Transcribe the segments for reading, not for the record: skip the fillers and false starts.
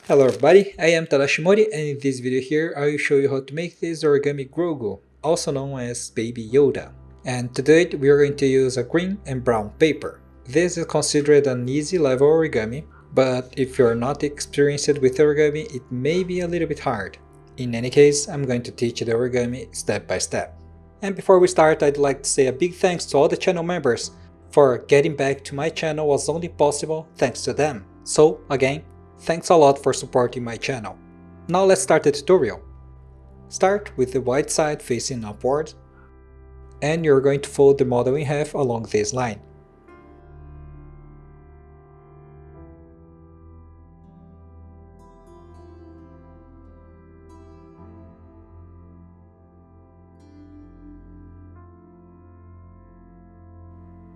Hello everybody, I am Tadashi Mori, and in this video here I will show you how to make this origami Grogu, also known as Baby Yoda. And to do it we are going to use a green and brown paper. This is considered an easy level origami, but if you are not experienced with origami it may be a little bit hard. In any case, I'm going to teach the origami step by step. And before we start, I'd like to say a big thanks to all the channel members. For getting back to my channel was only possible thanks to them. So again, thanks a lot for supporting my channel. Now let's start the tutorial. Start with the white side facing upward, and you're going to fold the model in half along this line.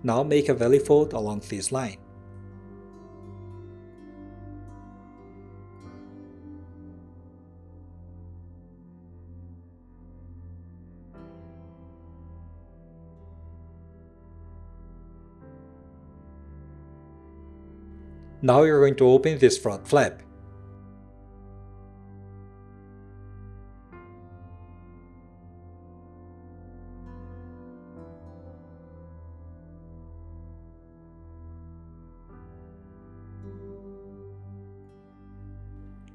Now make a valley fold along this line. Now you're going to open this front flap.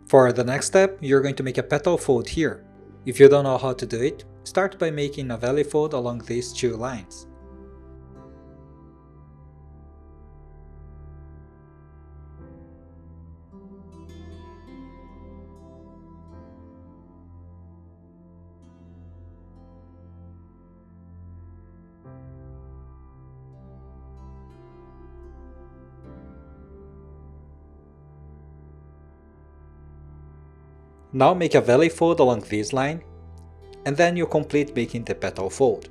For the next step, you're going to make a petal fold here. If you don't know how to do it, start by making a valley fold along these two lines. Now make a valley fold along this line, and then you complete making the petal fold.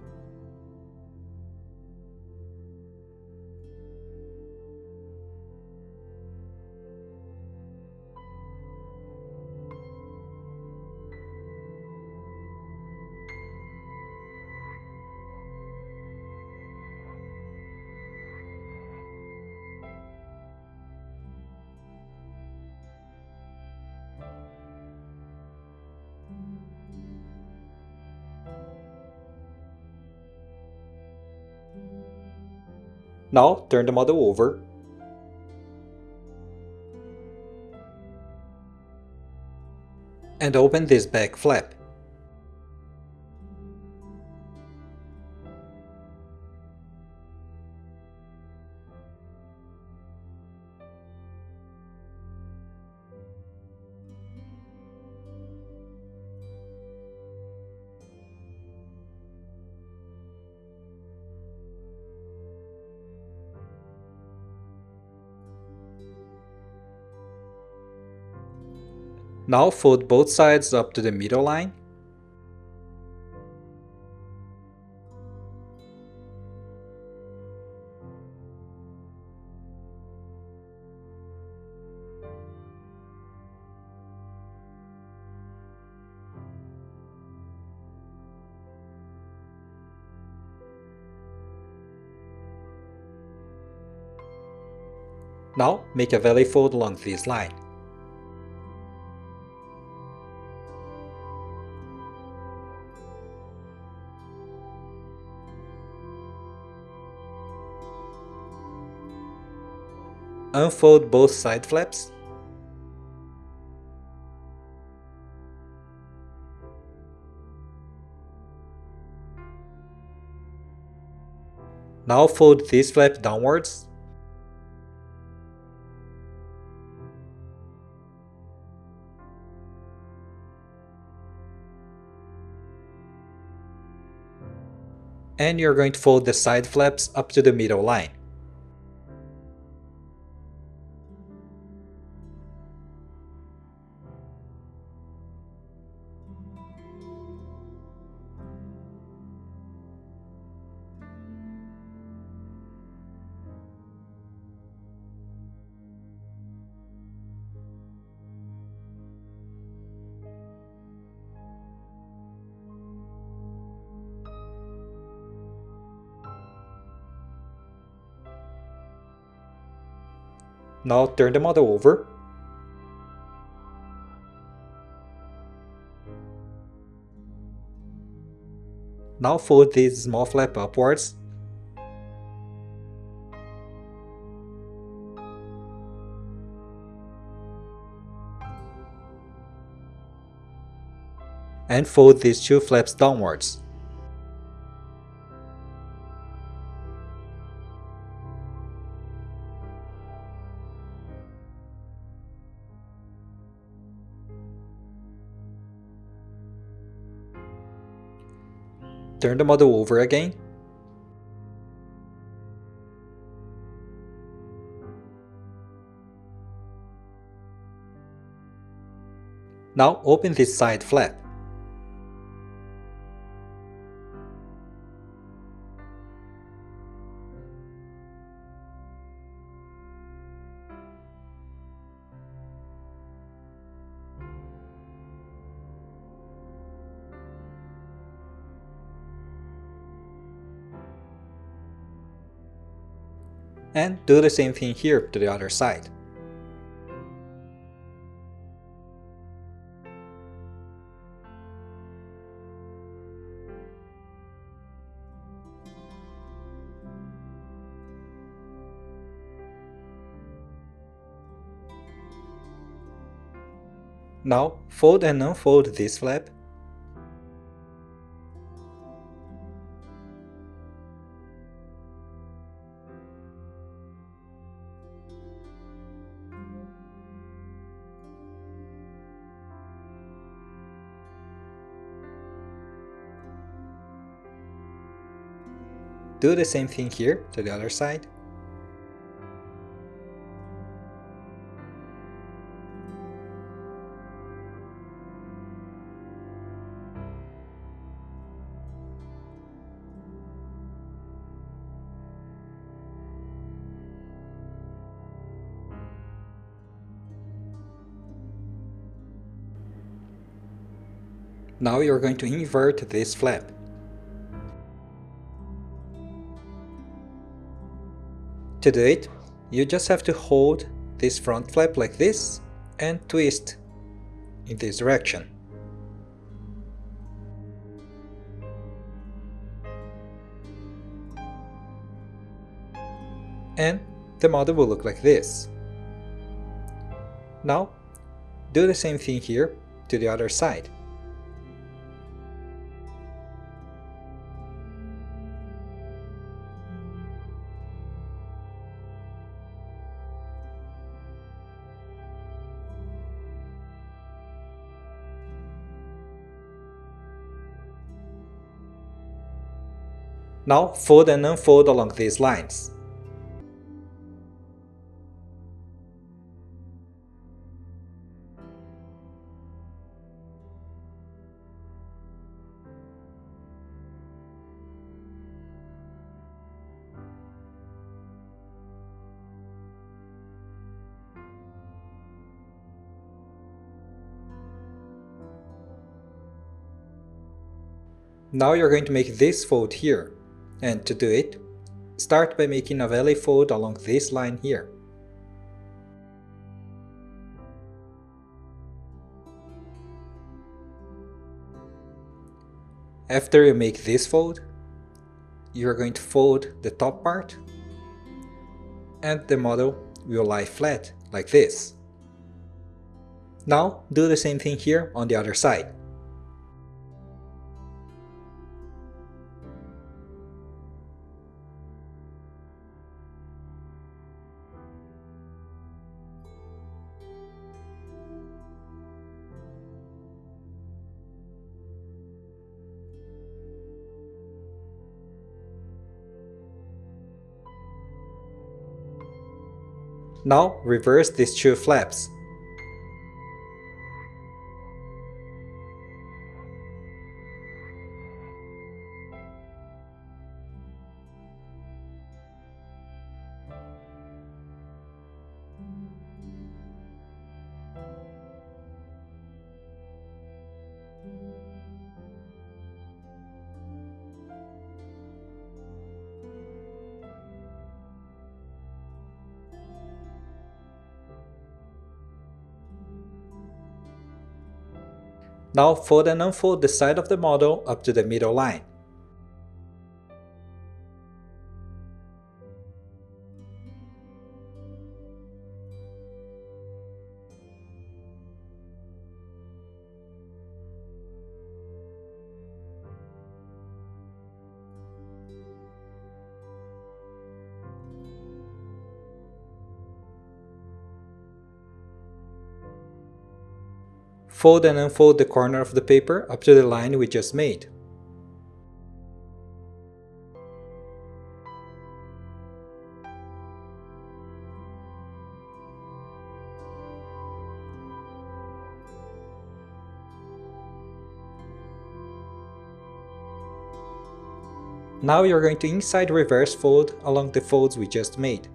Now turn the model over, and open this back flap. Now fold both sides up to the middle line, now make a valley fold along this line. Unfold both side flaps, now fold this flap downwards, and you're going to fold the side flaps up to the middle line. Now turn the model over, Now fold this small flap upwards. And fold these two flaps downwards. Turn the model over again. Now open this side flap. And do the same thing here to the other side. Now fold and unfold this flap. Do the same thing here to the other side. Now you're going to invert this flap. To do it, you just have to hold this front flap like this and twist in this direction. And the model will look like this. Now, do the same thing here to the other side. Now fold and unfold along these lines. Now you're going to make this fold here, and to do it, start by making a valley fold along this line here. After you make this fold, you're going to fold the top part, and the model will lie flat like this. Now do the same thing here on the other side. Now reverse these two flaps. Now fold and unfold the side of the model up to the middle line. fold and unfold the corner of the paper up to the line we just made. Now you're going to inside reverse fold along the folds we just made.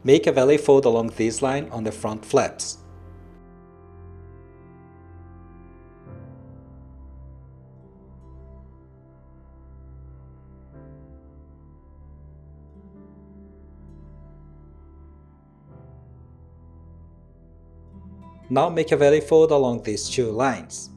Make a valley fold along this line on the front flaps. Now make a valley fold along these two lines.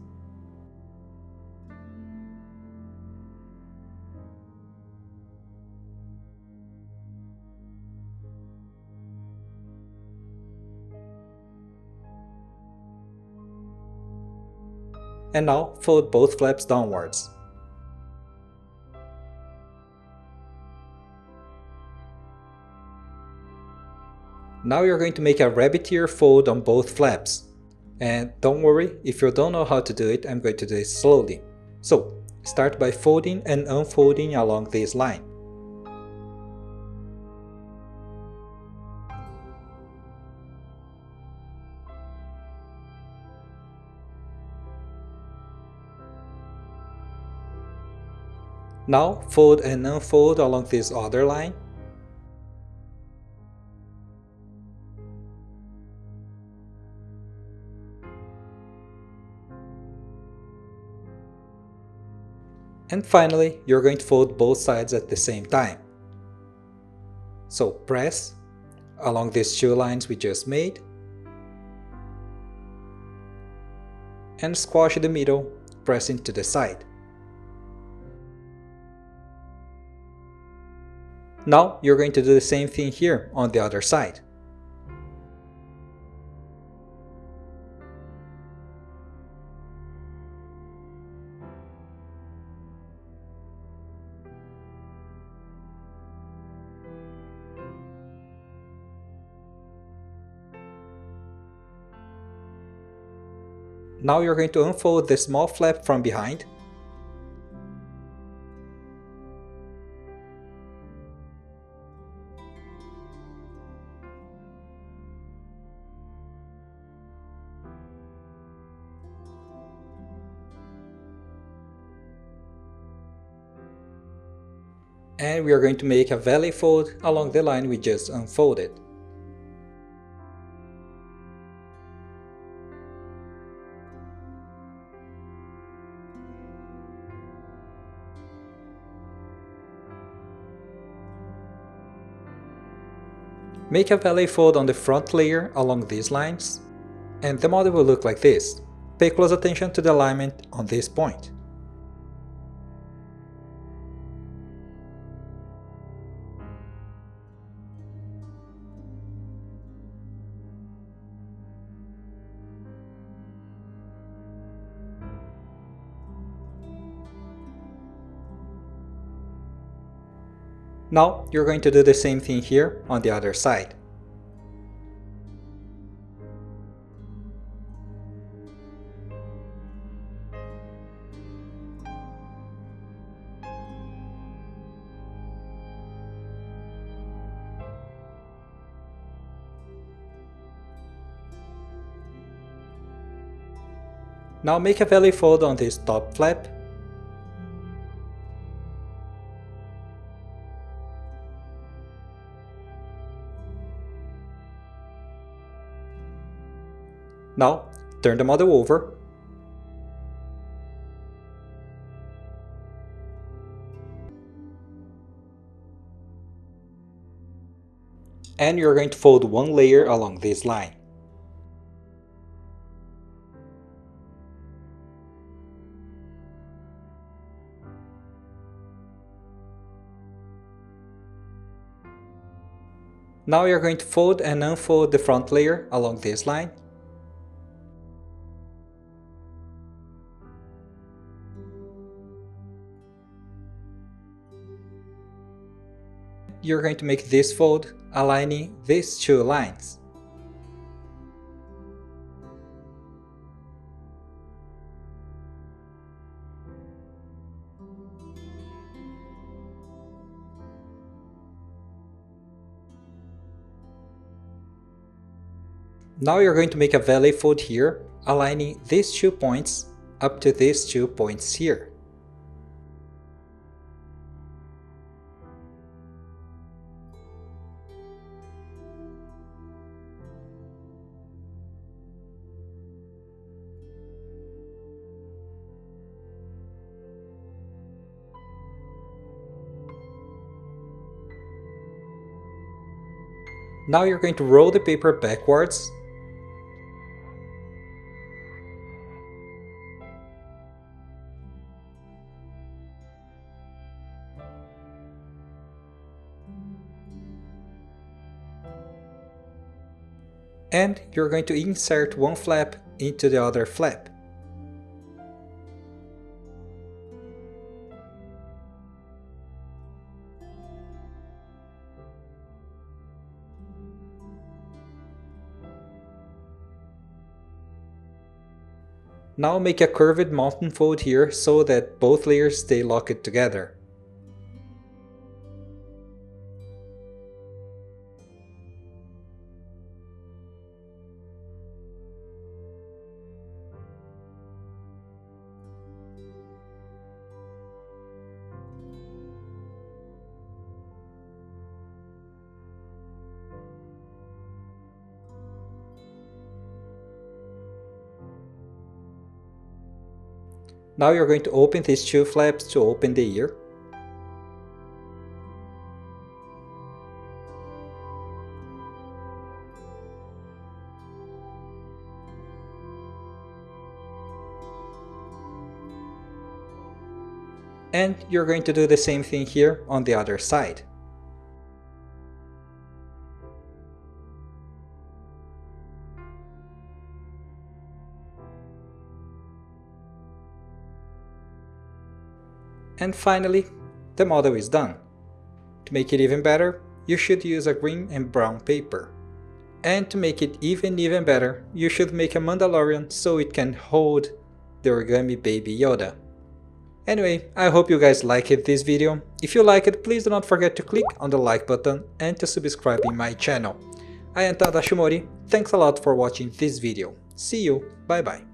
And now fold both flaps downwards. Now you're going to make a rabbit ear fold on both flaps. And don't worry, if you don't know how to do it, I'm going to do it slowly. So, start by folding and unfolding along this line. Now fold and unfold along this other line. And finally, you're going to fold both sides at the same time. So press along these two lines we just made and squash the middle, pressing to the side. Now you're going to do the same thing here on the other side. Now you're going to unfold the small flap from behind. And we are going to make a valley fold along the line we just unfolded. Make a valley fold on the front layer along these lines, and the model will look like this. Pay close attention to the alignment on this point. Now you're going to do the same thing here on the other side. Now make a valley fold on this top flap. Now, turn the model over. And you're going to fold one layer along this line. Now you're going to fold and unfold the front layer along this line. you're going to make this fold, aligning these two lines. Now you're going to make a valley fold here, aligning these 2 points up to these 2 points here. Now you're going to roll the paper backwards . And you're going to insert one flap into the other flap. Now make a curved mountain fold here so that both layers stay locked together. Now you're going to open these 2 flaps to open the ear. And you're going to do the same thing here on the other side. And finally, the model is done. To make it even better, you should use a green and brown paper. And to make it even better, you should make a Mandalorian so it can hold the Origami Baby Yoda. Anyway, I hope you guys liked this video. If you liked it, please do not forget to click on the like button and to subscribe in my channel. I am Tadashi Mori, thanks a lot for watching this video. See you, bye bye.